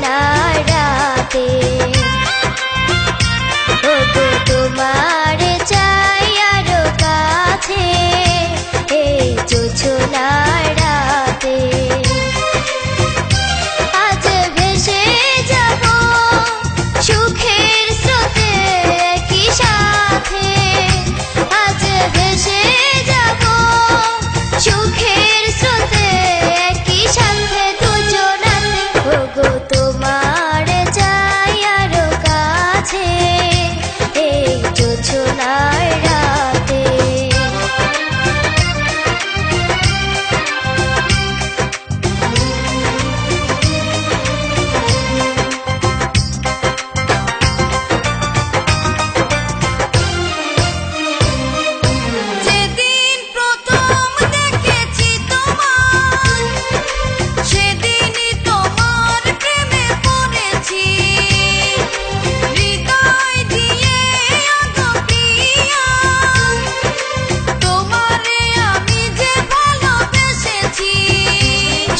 জোছনার রাতে ওগো তোমার চাই আরো কাছে এই জোছনার রাতে আজ ভেসে যাব সুখের স্রোতে একই সাথে আজ ভেসে যাব সুখের স্রোতে একই সাথে দুজনাতে ওগো তোমার চাই আরো কাছে এই জোছনার রাতে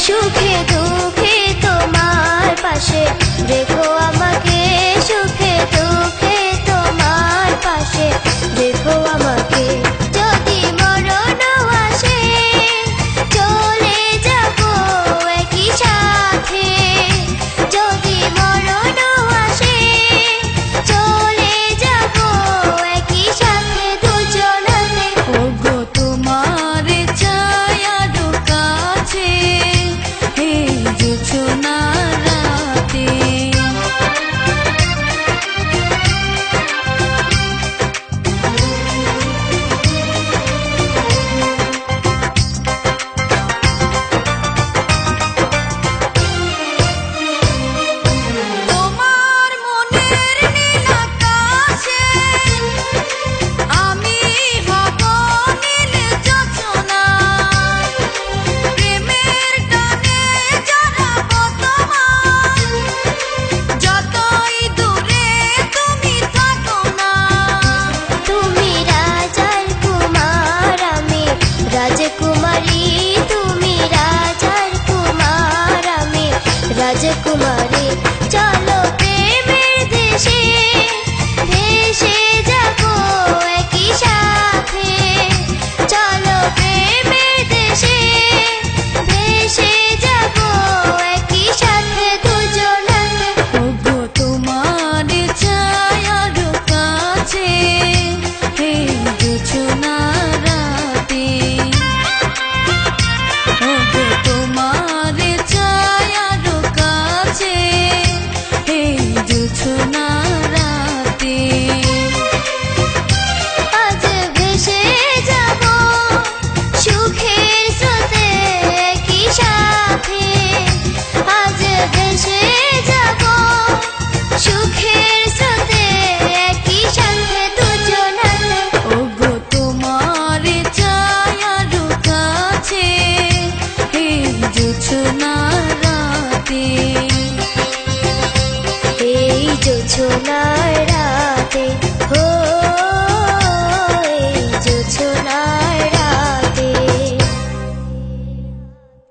সুখে দুঃখে তোমার পাশে রেখো আমাকে সুখে দুঃখে তোমার পাশে রেখো আমাকে যদি মরণ আসে চলে যাব একই সাথে যদি মরণ আসে চলে যাব একই সাথে দুজনাতে ওগো তোমার চাই আরো কাছে এই জোছনার রাতে তোমার মনের নীল আকাশে আমি হব নীল জোছনা প্রেমের টানে জড়াবো তোমার যতই দূরে তুমি থাকো না তুমি রাজার কুমার আমি রাজকুমারী তুমি রাজার কুমার আমি রাজকুমারী চলো প্রেমের দেশে ভেসে যাব একই সাথে চলো প্রেমের দেশে ভেসে যাব একই সাথে দুজনাতে ওগো তোমার চাই আরো কাছে এই জোছনার রাতে ওগো তোমার চাই আরো কাছে এই জোছনার রাতে আজ ভেসে যাব সুখের স্রোতে একই সাথে আজ ভেসে যাব সুখের স্রোতে একই সাথে দুজনাতে ওগো তোমার চাই আরো কাছে এই জোছনার রাতে এই জোছনার রাতে